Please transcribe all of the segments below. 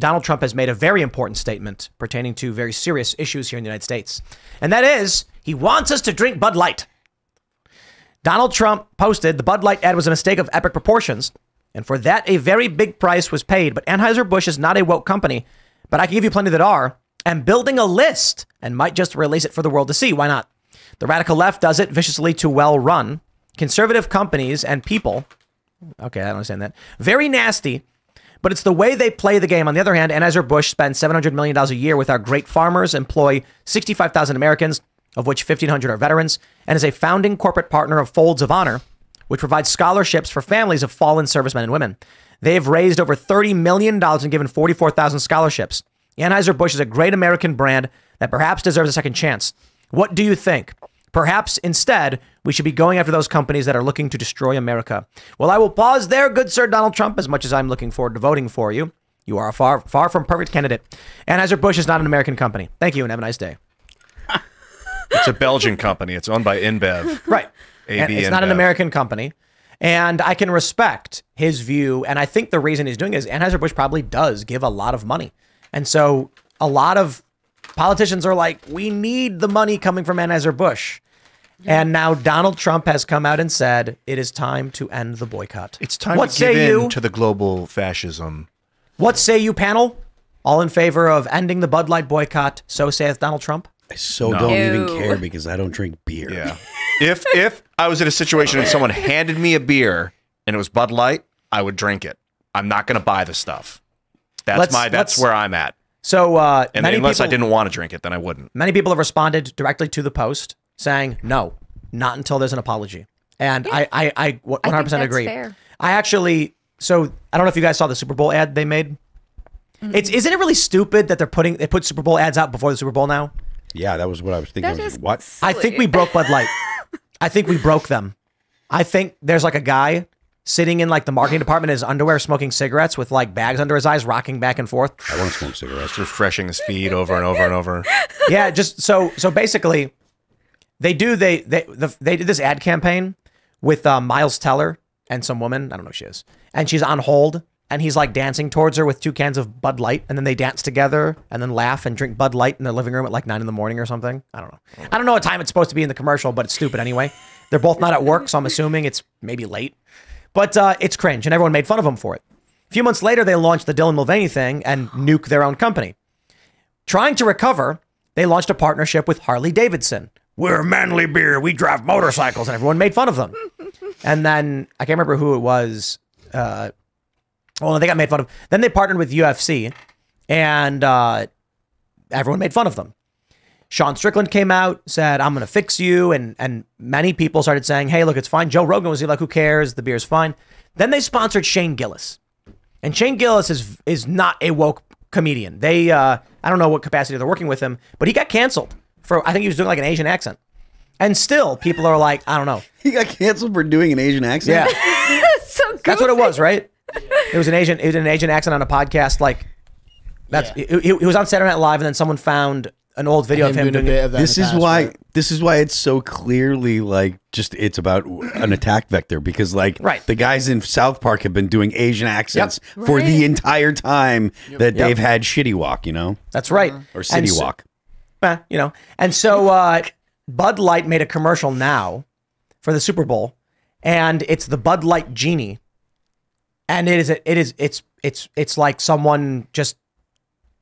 Donald Trump has made a very important statement pertaining to very serious issues here in the United States. And that is, he wants us to drink Bud Light. Donald Trump posted the Bud Light ad was a mistake of epic proportions. And for that, a very big price was paid. But Anheuser-Busch is not a woke company. But I can give you plenty that are. And building a list and might just release it for the world to see. Why not? The radical left does it viciously to well-run. Conservative companies and people. Okay, I don't understand that. Very nasty. But it's the way they play the game. On the other hand, Anheuser-Busch spends $700 million a year with our great farmers, employ 65,000 Americans, of which 1,500 are veterans, and is a founding corporate partner of Folds of Honor, which provides scholarships for families of fallen servicemen and women. They have raised over $30 million and given 44,000 scholarships. Anheuser-Busch is a great American brand that perhaps deserves a second chance. What do you think? Perhaps instead, we should be going after those companies that are looking to destroy America. Well, I will pause there, good Sir Donald Trump, as much as I'm looking forward to voting for you. You are a far from perfect candidate. Anheuser-Busch is not an American company. Thank you and have a nice day. It's a Belgian company. It's owned by InBev. Right. AB it's not an American company. And I can respect his view. And I think the reason he's doing it is Anheuser-Busch probably does give a lot of money. And so a lot of politicians are like, we need the money coming from Anheuser-Busch. And now Donald Trump has come out and said it is time to end the boycott. It's time to give in to the global fascism. What say you, panel? All in favor of ending the Bud Light boycott, so saith Donald Trump? I don't even care because I don't drink beer. Yeah. If I was in a situation and someone handed me a beer and it was Bud Light, I would drink it. I'm not going to buy the stuff. That's where I'm at. So unless I didn't want to drink it, then I wouldn't. Many people have responded directly to the post saying, no, not until there's an apology. And yeah, I 100% agree. Fair. I don't know if you guys saw the Super Bowl ad they made. Mm-hmm. Isn't it really stupid that they put Super Bowl ads out before the Super Bowl now? Yeah, that was what I was thinking. What? Silly. I think we broke Bud Light. I think we broke them. I think there's like a guy sitting in like the marketing department in his underwear smoking cigarettes with like bags under his eyes, rocking back and forth. I want to smoke cigarettes. Refreshing his feed over and over and over. Yeah, just so basically they did this ad campaign with Miles Teller and some woman, I don't know who she is, and she's on hold. And he's like dancing towards her with 2 cans of Bud Light. And then they dance together and then laugh and drink Bud Light in their living room at like 9 in the morning or something. I don't know. I don't know what time it's supposed to be in the commercial, but it's stupid anyway. They're both not at work, so I'm assuming it's maybe late. But it's cringe and everyone made fun of them for it. A few months later, they launched the Dylan Mulvaney thing and nuke their own company. Trying to recover, they launched a partnership with Harley Davidson. We're manly beer. We drive motorcycles. And everyone made fun of them. And then I can't remember who it was. Well, they got made fun of. Then they partnered with UFC, and everyone made fun of them. Sean Strickland came out, said, I'm going to fix you, and many people started saying, hey, look, it's fine. Joe Rogan was like, who cares? The beer's fine. Then they sponsored Shane Gillis. And Shane Gillis is not a woke comedian. They, I don't know what capacity they're working with him, but he got canceled for, I think he was doing like an Asian accent. And still, people are like, I don't know. He got canceled for doing an Asian accent? Yeah. So goofy. That's what it was, right? It was an Asian accent on a podcast. Like that's he was on Saturday Night Live, and then someone found an old video of him doing it. This is why it's so clearly like it's about an attack vector because like the guys in South Park have been doing Asian accents for the entire time that they've had Shitty Walk, you know? That's right. Or City Walk. You know. And so Bud Light made a commercial now for the Super Bowl, and it's the Bud Light Genie. And it's like someone just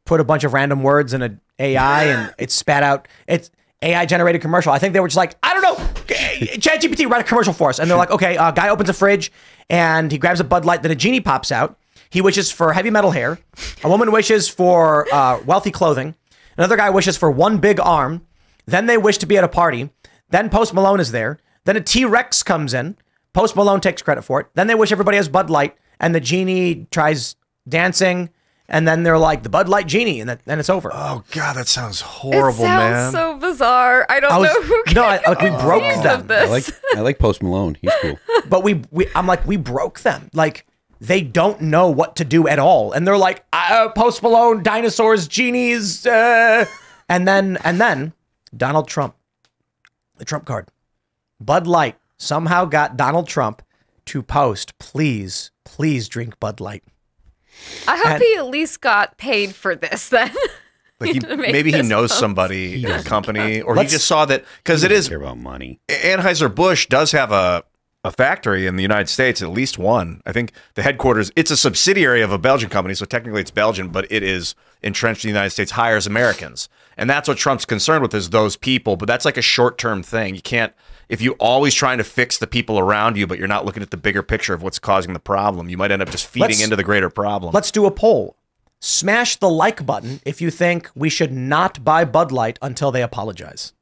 put a bunch of random words in an AI and it spat out. It's AI generated commercial. I think they were just like, I don't know, ChatGPT, write a commercial for us. And they're like, okay, a guy opens a fridge and he grabs a Bud Light. Then a genie pops out. He wishes for heavy metal hair. A woman wishes for wealthy clothing. Another guy wishes for one big arm. Then they wish to be at a party. Then Post Malone is there. Then a T-Rex comes in. Post Malone takes credit for it. Then they wish everybody has Bud Light. And the genie tries dancing, and then they're like, the Bud Light Genie, and then it's over. Oh, God, that sounds horrible, man. It sounds so bizarre. I don't know who we broke them. I like Post Malone. He's cool. But I'm like, we broke them. Like, they don't know what to do at all. And they're like, Post Malone, dinosaurs, genies. And then Donald Trump, the Trump card. Bud Light somehow got Donald Trump to post, please drink Bud Light. I hope he at least got paid for this then. Like maybe he knows somebody in the company, or he just saw that, because it is care about money. Anheuser-Busch does have a factory in the United States, at least one. I think the headquarters, it's a subsidiary of a Belgian company, so technically it's Belgian, but it is entrenched in the United States, hires Americans. And that's what Trump's concerned with, is those people, but that's like a short-term thing. You can't, if you always trying to fix the people around you, but you're not looking at the bigger picture of what's causing the problem, you might end up just feeding into the greater problem. Let's do a poll. Smash the like button if you think we should not buy Bud Light until they apologize.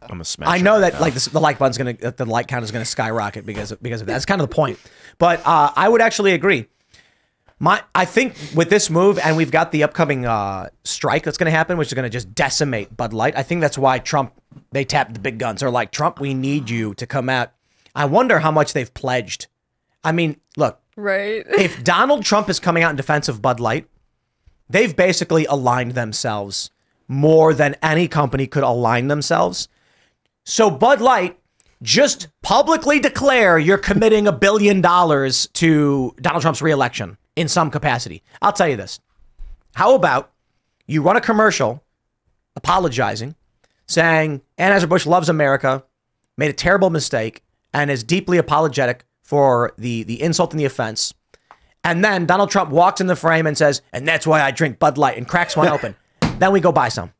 I'm a smash. I know that like the like button's the like count is gonna skyrocket because of that. That's kind of the point. But I would actually agree. I think with this move, and we've got the upcoming strike that's going to happen, which is going to just decimate Bud Light. I think that's why they tapped the big guns. They're like, Trump, we need you to come out. I wonder how much they've pledged. I mean, look. Right. If Donald Trump is coming out in defense of Bud Light, they've basically aligned themselves more than any company could align themselves. So Bud Light, just publicly declare you're committing $1 billion to Donald Trump's reelection in some capacity. I'll tell you this. How about you run a commercial apologizing, saying Anheuser-Busch loves America, made a terrible mistake, and is deeply apologetic for the insult and the offense. And then Donald Trump walks in the frame and says, and that's why I drink Bud Light, and cracks one open. Then we go buy some.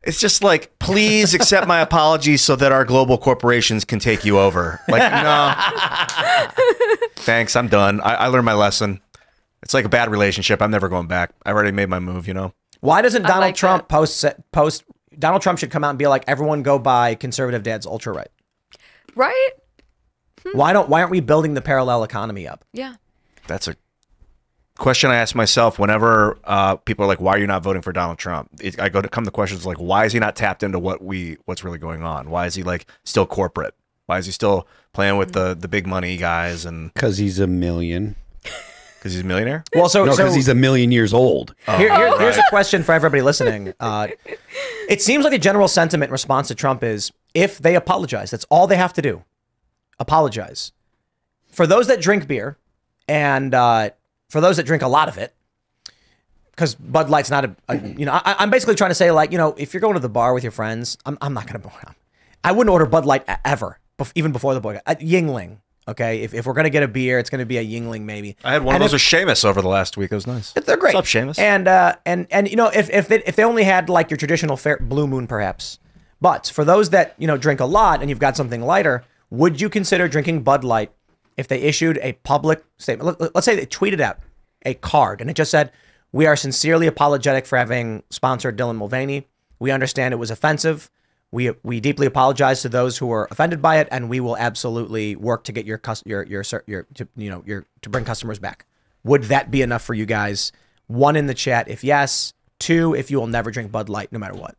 It's just like, please accept my apologies so that our global corporations can take you over. Like, no. Thanks, I'm done. I learned my lesson. It's like a bad relationship. I'm never going back. I've already made my move, you know? Why doesn't Donald Trump post Donald Trump should come out and be like, everyone go buy conservative dad's ultra right. Right? Why aren't we building the parallel economy up? Yeah. That's a question I ask myself whenever people are like, why are you not voting for Donald Trump? I go to come to questions like, why is he not tapped into what's really going on? Why is he like still corporate? Why is he still playing with the big money guys? And because he's a million. Because he's a millionaire? Well, because he's a million years old. Here's a question for everybody listening. It seems like the general sentiment in response to Trump is, if they apologize, that's all they have to do. Apologize. For those that drink beer, and for those that drink a lot of it, because Bud Light's not I'm basically trying to say, like, if you're going to the bar with your friends, I'm not going to, I wouldn't order Bud Light ever, even before the boycott. Yingling. Okay, if we're gonna get a beer, it's gonna be a Yingling maybe. I had one of those with Seamus over the last week. It was nice. They're great. What's up, Seamus? And if they only had like your traditional Blue Moon, perhaps. But for those that drink a lot and you've got something lighter, would you consider drinking Bud Light if they issued a public statement? Let's say they tweeted out a card and it just said, "We are sincerely apologetic for having sponsored Dylan Mulvaney. We understand it was offensive. We deeply apologize to those who were offended by it, and we will absolutely work to get to bring customers back." Would that be enough for you guys? 1 in the chat if yes, 2 if you will never drink Bud Light no matter what.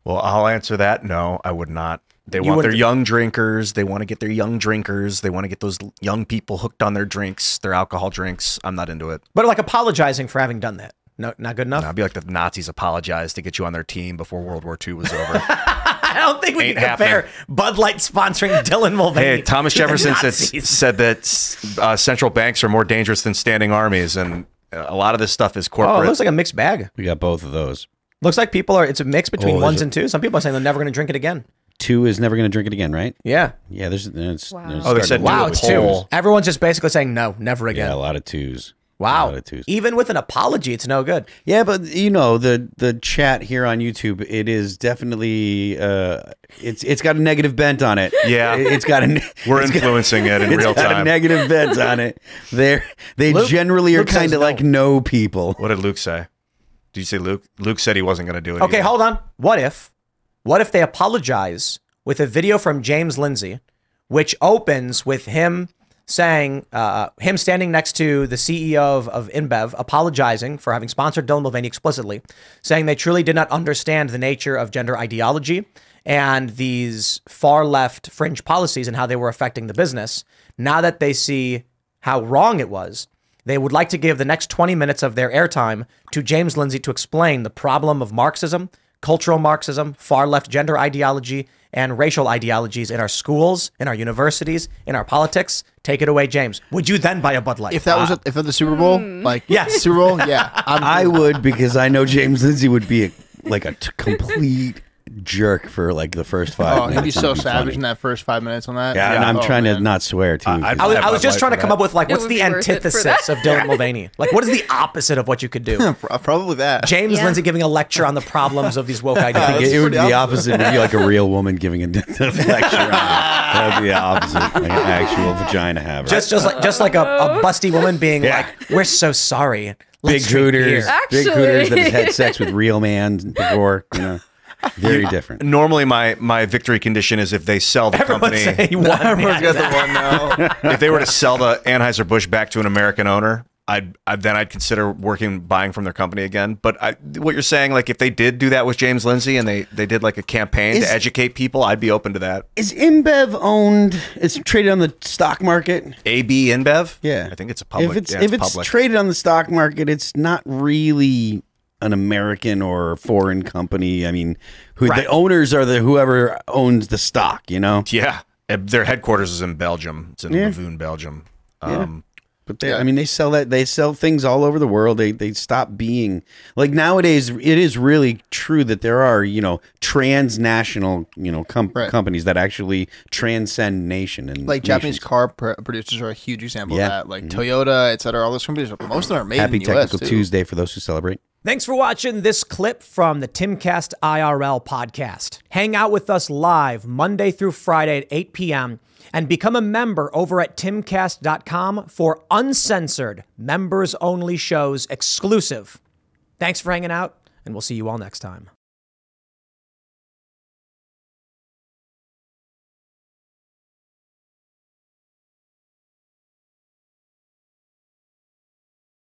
Well, I'll answer that. No, I would not. They want their young drinkers. They want to get their young drinkers. They want to get those young people hooked on their drinks, their alcohol drinks. I'm not into it. But like apologizing for having done that. No, not good enough? No, it'd be like the Nazis apologized to get you on their team before World War II was over. I don't think we can compare Bud Light sponsoring Dylan Mulvaney. Hey, Thomas Jefferson said that central banks are more dangerous than standing armies, and a lot of this stuff is corporate. Oh, it looks like a mixed bag. We got both of those. Looks like it's a mix between 1s and 2s. Some people are saying they're never going to drink it again. 2 is never going to drink it again, right? Yeah. Yeah, there's they said wow, it's 2. Everyone's just basically saying no, never again. Yeah, a lot of 2s. Wow. Even with an apology, it's no good. Yeah, but the chat here on YouTube, it is definitely it's got a negative bent on it. Yeah. We're influencing it in real time. It's got a negative bent on it. They generally are kind of like no people. What did Luke say? Did you say Luke? Luke said he wasn't going to do it. Okay, hold on. What if they apologize with a video from James Lindsay, which opens with him saying, him standing next to the CEO of InBev, apologizing for having sponsored Dylan Mulvaney explicitly, saying they truly did not understand the nature of gender ideology and these far left fringe policies and how they were affecting the business. Now that they see how wrong it was, they would like to give the next 20 minutes of their airtime to James Lindsay to explain the problem of Marxism, cultural Marxism, far-left gender ideology, and racial ideologies in our schools, in our universities, in our politics. Take it away, James. Would you then buy a Bud Light? If that was if at the Super Bowl, like yes, Super Bowl, yeah, I would, because I know James Lindsay would be a complete jerk for like the first 5 minutes. Oh, he'd be so savage funny. in that first 5 minutes on that. Yeah, and I'm trying to not swear too. I was just trying to come up with like what's the antithesis of Dylan Mulvaney? Like what is the opposite of what you could do? Probably that. James Lindsay giving a lecture on the problems of these woke ideas. I think it would be the opposite. It would be like a real woman giving a lecture on it. That would be the opposite. Like an actual vagina haver. Just like a busty woman being like, "We're so sorry." Big hooters, big hooters that has had sex with real man before, you know. Very different. Normally, my victory condition is if they sell the company. Everyone's got the one now. If they were to sell the Anheuser-Busch back to an American owner, I'd consider buying from their company again. But what you're saying, like if they did do that with James Lindsay and they did like a campaign to educate people, I'd be open to that. Is InBev owned? It's traded on the stock market. AB InBev? Yeah, I think it's a public. If it's traded on the stock market, it's not really an American or foreign company. I mean, the owners are whoever owns the stock, you know? Yeah. Their headquarters is in Belgium. It's in Leuven, Belgium. But I mean, they sell things all over the world. They stop being like nowadays. It is really true that there are, you know, transnational, you know, companies that actually transcend nation and like Japanese car producers are a huge example of that. Like Toyota, et cetera. All those companies, most of them are made Happy in the US Technical too. Tuesday for those who celebrate. Thanks for watching this clip from the Timcast IRL podcast. Hang out with us live Monday through Friday at 8 p.m. and become a member over at timcast.com for uncensored, members-only shows exclusive. Thanks for hanging out, and we'll see you all next time.